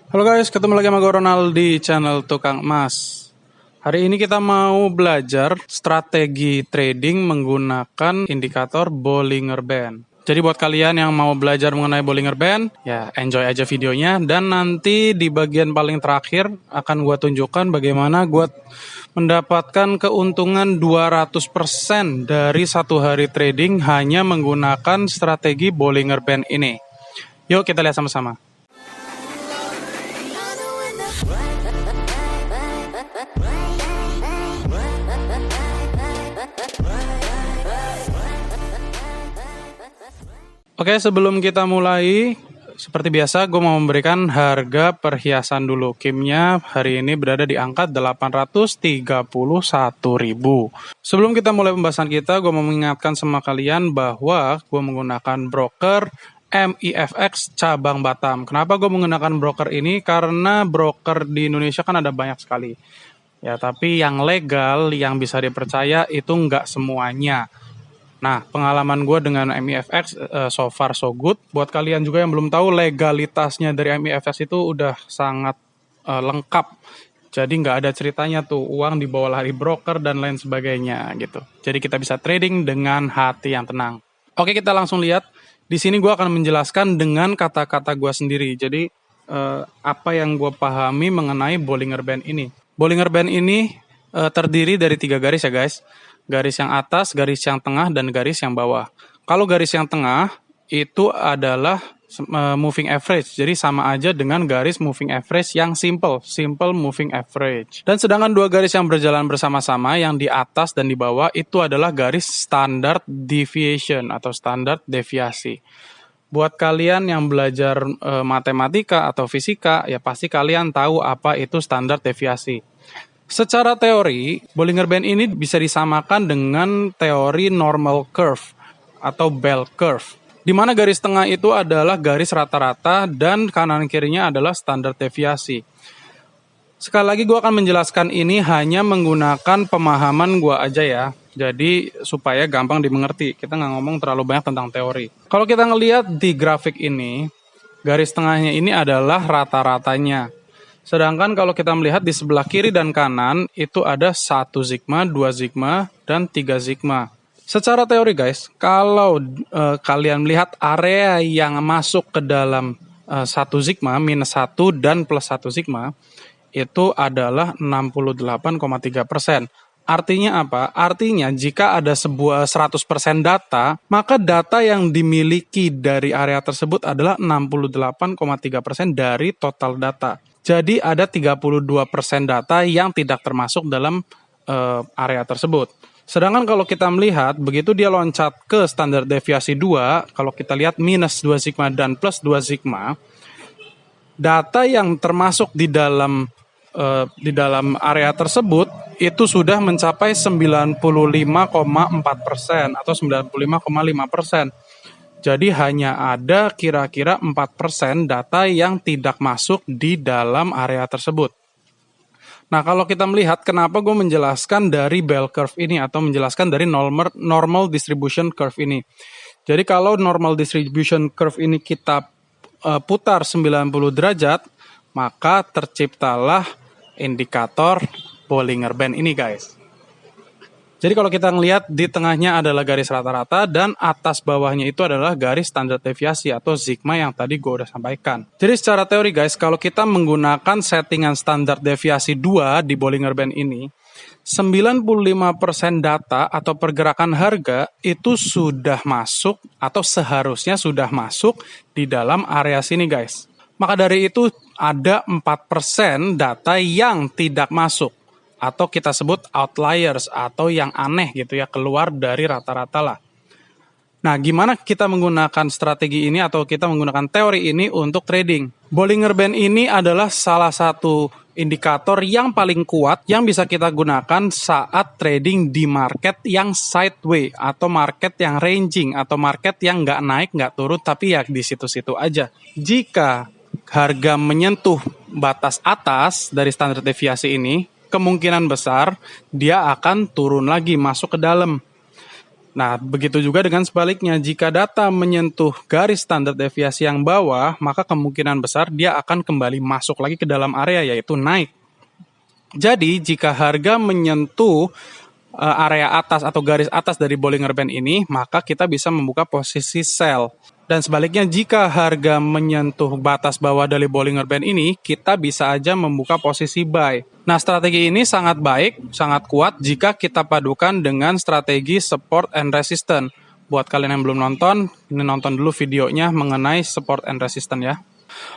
Halo guys, ketemu lagi sama gue Ronald di channel Tukang Emas. Hari ini kita mau belajar strategi trading menggunakan indikator Bollinger Band. Jadi buat kalian yang mau belajar mengenai Bollinger Band, ya enjoy aja videonya. Dan nanti di bagian paling terakhir akan gue tunjukkan bagaimana gue mendapatkan keuntungan 200% dari satu hari trading hanya menggunakan strategi Bollinger Band ini. Yuk kita lihat sama-sama. Oke, sebelum kita mulai, seperti biasa gue mau memberikan harga perhiasan dulu. Kimnya hari ini berada di angka 831.000. Sebelum kita mulai pembahasan kita, gue mau mengingatkan sama kalian bahwa gue menggunakan broker MIFX cabang Batam. Kenapa gue menggunakan broker ini? Karena broker di Indonesia kan ada banyak sekali. Ya, tapi yang legal, yang bisa dipercaya itu nggak semuanya. Nah, pengalaman gue dengan MIFX so far so good. Buat kalian juga yang belum tahu, legalitasnya dari MIFX itu udah sangat lengkap. Jadi nggak ada ceritanya tuh uang dibawa lari broker dan lain sebagainya gitu. Jadi kita bisa trading dengan hati yang tenang. Oke, kita langsung lihat. Di sini gue akan menjelaskan dengan kata-kata gue sendiri. Jadi apa yang gue pahami mengenai Bollinger Band ini. Bollinger Band ini terdiri dari 3 garis ya guys. Garis yang atas, garis yang tengah, dan garis yang bawah. Kalau garis yang tengah itu adalah moving average. Jadi sama aja dengan garis moving average yang simple moving average. Dan sedangkan 2 garis yang berjalan bersama-sama yang di atas dan di bawah itu adalah garis standard deviation atau standar deviasi. Buat kalian yang belajar matematika atau fisika, ya pasti kalian tahu apa itu standar deviasi. Secara teori, Bollinger Band ini bisa disamakan dengan teori normal curve atau bell curve, di mana garis tengah itu adalah garis rata-rata dan kanan kirinya adalah standar deviasi. Sekali lagi gue akan menjelaskan ini hanya menggunakan pemahaman gue aja ya, jadi supaya gampang dimengerti. Kita nggak ngomong terlalu banyak tentang teori. Kalau kita ngelihat di grafik ini, garis tengahnya ini adalah rata-ratanya. Sedangkan kalau kita melihat di sebelah kiri dan kanan, itu ada 1 sigma, 2 sigma, dan 3 sigma. Secara teori guys, kalau kalian melihat area yang masuk ke dalam 1 sigma, minus 1, dan plus 1 sigma, itu adalah 68,3%. Artinya apa? Artinya jika ada sebuah 100% data, maka data yang dimiliki dari area tersebut adalah 68,3% dari total data. Jadi ada 32% data yang tidak termasuk dalam area tersebut. Sedangkan kalau kita melihat, begitu dia loncat ke standar deviasi 2, kalau kita lihat minus 2 sigma dan plus 2 sigma, data yang termasuk di dalam area tersebut itu sudah mencapai 95,4% atau 95,5%. Jadi hanya ada kira-kira 4% data yang tidak masuk di dalam area tersebut. Nah, kalau kita melihat kenapa gue menjelaskan dari bell curve ini atau menjelaskan dari normal distribution curve ini. Jadi kalau normal distribution curve ini kita putar 90 derajat, maka terciptalah indikator Bollinger Band ini guys. Jadi kalau kita ngelihat di tengahnya adalah garis rata-rata dan atas bawahnya itu adalah garis standar deviasi atau sigma yang tadi gue udah sampaikan. Jadi secara teori guys, kalau kita menggunakan settingan standar deviasi 2 di Bollinger Band ini, 95% data atau pergerakan harga itu sudah masuk atau seharusnya sudah masuk di dalam area sini guys. Maka dari itu ada 4% data yang tidak masuk. Atau kita sebut outliers atau yang aneh gitu ya, keluar dari rata-rata lah. Nah, gimana kita menggunakan strategi ini atau kita menggunakan teori ini untuk trading? Bollinger Band ini adalah salah satu indikator yang paling kuat yang bisa kita gunakan saat trading di market yang sideways atau market yang ranging atau market yang nggak naik, nggak turun, tapi ya di situ-situ aja. Jika harga menyentuh batas atas dari standar deviasi ini, kemungkinan besar dia akan turun lagi masuk ke dalam. Nah, begitu juga dengan sebaliknya, jika data menyentuh garis standar deviasi yang bawah, maka kemungkinan besar dia akan kembali masuk lagi ke dalam area, yaitu naik. Jadi, jika harga menyentuh area atas atau garis atas dari Bollinger Band ini, maka kita bisa membuka posisi sell. Dan sebaliknya, jika harga menyentuh batas bawah dari Bollinger Band ini, kita bisa aja membuka posisi buy. Nah, strategi ini sangat baik, sangat kuat jika kita padukan dengan strategi support and resistance. Buat kalian yang belum nonton, ini nonton dulu videonya mengenai support and resistance ya.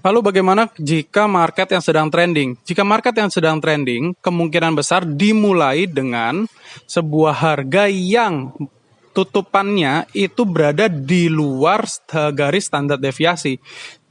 Lalu bagaimana jika market yang sedang trending? Jika market yang sedang trending, kemungkinan besar dimulai dengan sebuah harga yang tutupannya itu berada di luar garis standar deviasi.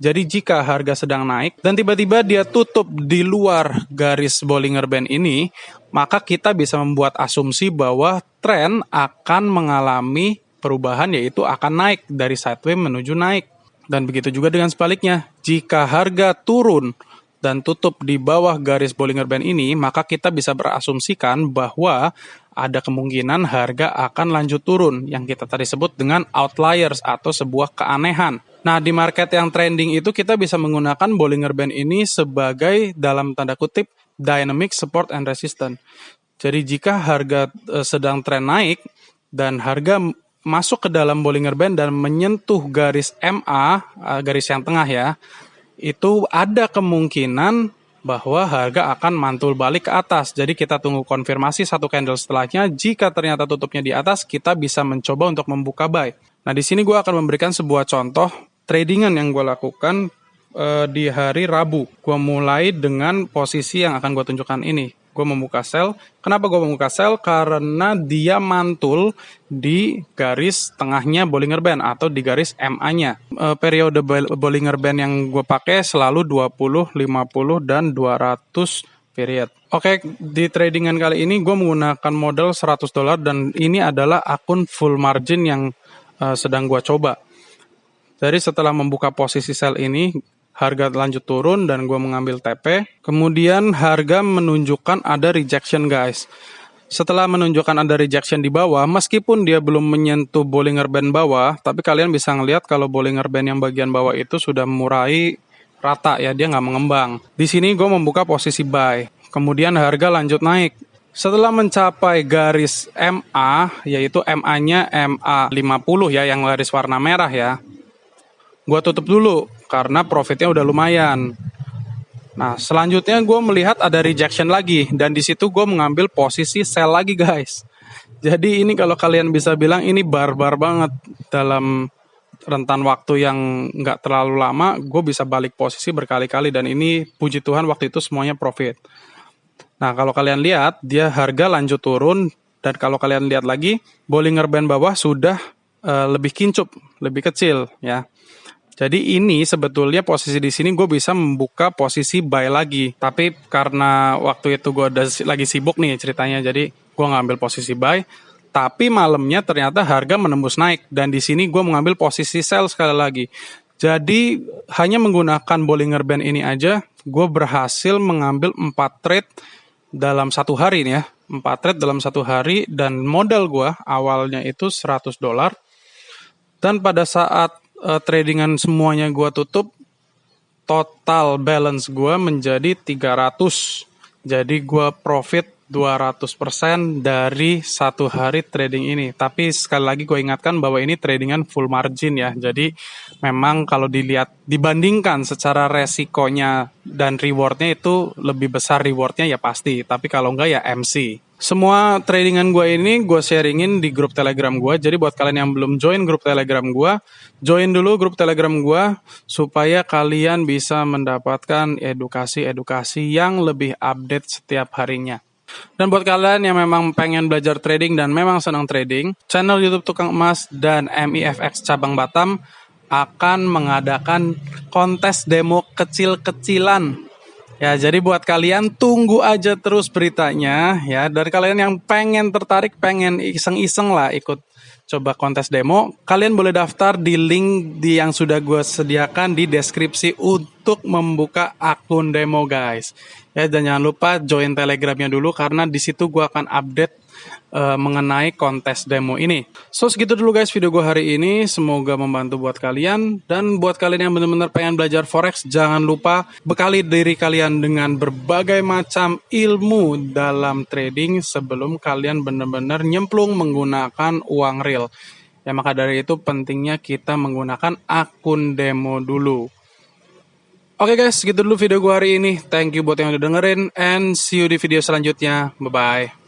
Jadi jika harga sedang naik dan tiba-tiba dia tutup di luar garis Bollinger Band ini, maka kita bisa membuat asumsi bahwa tren akan mengalami perubahan, yaitu akan naik dari sideways menuju naik. Dan begitu juga dengan sebaliknya, jika harga turun dan tutup di bawah garis Bollinger Band ini, maka kita bisa berasumsikan bahwa ada kemungkinan harga akan lanjut turun, yang kita tadi sebut dengan outliers atau sebuah keanehan. Nah, di market yang trending itu kita bisa menggunakan Bollinger Band ini sebagai dalam tanda kutip dynamic support and resistance. Jadi jika harga sedang tren naik dan harga masuk ke dalam Bollinger Band dan menyentuh garis MA, garis yang tengah ya, itu ada kemungkinan bahwa harga akan mantul balik ke atas. Jadi kita tunggu konfirmasi satu candle setelahnya. Jika ternyata tutupnya di atas, kita bisa mencoba untuk membuka buy. Nah, di sini gue akan memberikan sebuah contoh tradingan yang gue lakukan di hari Rabu. Gue mulai dengan posisi yang akan gue tunjukkan ini. Gue membuka sell. Kenapa gue membuka sell? Karena dia mantul di garis tengahnya Bollinger Band atau di garis MA-nya. Periode Bollinger Band yang gue pakai selalu 20, 50, dan 200 period. Oke, di tradingan kali ini gue menggunakan modal $100 dan ini adalah akun full margin yang sedang gue coba. Jadi setelah membuka posisi sell ini, harga lanjut turun dan gue mengambil TP. Kemudian harga menunjukkan ada rejection guys. Setelah menunjukkan ada rejection di bawah, meskipun dia belum menyentuh Bollinger Band bawah, tapi kalian bisa ngelihat kalau Bollinger Band yang bagian bawah itu sudah mulai rata ya, dia nggak mengembang. Di sini gue membuka posisi buy. Kemudian harga lanjut naik. Setelah mencapai garis MA, yaitu MA-nya MA 50 ya, yang garis warna merah ya, gue tutup dulu karena profitnya udah lumayan. Nah, selanjutnya gue melihat ada rejection lagi dan di situ gue mengambil posisi sell lagi guys. Jadi ini kalau kalian bisa bilang ini barbar banget, dalam rentan waktu yang nggak terlalu lama gue bisa balik posisi berkali-kali dan ini puji Tuhan waktu itu semuanya profit. Nah, kalau kalian lihat dia harga lanjut turun dan kalau kalian lihat lagi Bollinger Band bawah sudah lebih kincup, lebih kecil ya. Jadi ini sebetulnya posisi di sini gue bisa membuka posisi buy lagi. Tapi karena waktu itu gue udah lagi sibuk nih ceritanya, jadi gue ngambil posisi buy. Tapi malamnya ternyata harga menembus naik dan di sini gue mengambil posisi sell sekali lagi. Jadi hanya menggunakan Bollinger Band ini aja, gue berhasil mengambil 4 trade dalam satu hari nih ya. 4 trade dalam satu hari dan modal gue awalnya itu $100. Dan pada saat tradingan semuanya gue tutup, total balance gue menjadi 300. Jadi gue profit 200% dari satu hari trading ini. Tapi sekali lagi gue ingatkan bahwa ini tradingan full margin ya. Jadi memang kalau dilihat, dibandingkan secara resikonya dan rewardnya itu lebih besar rewardnya ya pasti. Tapi kalau enggak ya MC. Semua tradingan gue ini gue sharingin di grup Telegram gue. Jadi buat kalian yang belum join grup Telegram gue, join dulu grup Telegram gue supaya kalian bisa mendapatkan edukasi-edukasi yang lebih update setiap harinya. Dan buat kalian yang memang pengen belajar trading dan memang senang trading, channel YouTube Tukang Emas dan MIFX Cabang Batam akan mengadakan kontes demo kecil-kecilan. Ya, jadi buat kalian tunggu aja terus beritanya ya. Dan kalian yang pengen tertarik, pengen iseng-iseng lah ikut coba kontes demo, kalian boleh daftar di link yang sudah gue sediakan di deskripsi untuk membuka akun demo guys. Ya, dan jangan lupa join Telegramnya dulu karena di situ gue akan update mengenai kontes demo ini. So segitu dulu guys video gue hari ini, semoga membantu buat kalian. Dan buat kalian yang benar-benar pengen belajar forex, jangan lupa bekali diri kalian dengan berbagai macam ilmu dalam trading sebelum kalian benar-benar nyemplung menggunakan uang real. Ya maka dari itu pentingnya kita menggunakan akun demo dulu. Oke guys, segitu dulu video gue hari ini. Thank you buat yang udah dengerin, and see you di video selanjutnya. Bye-bye.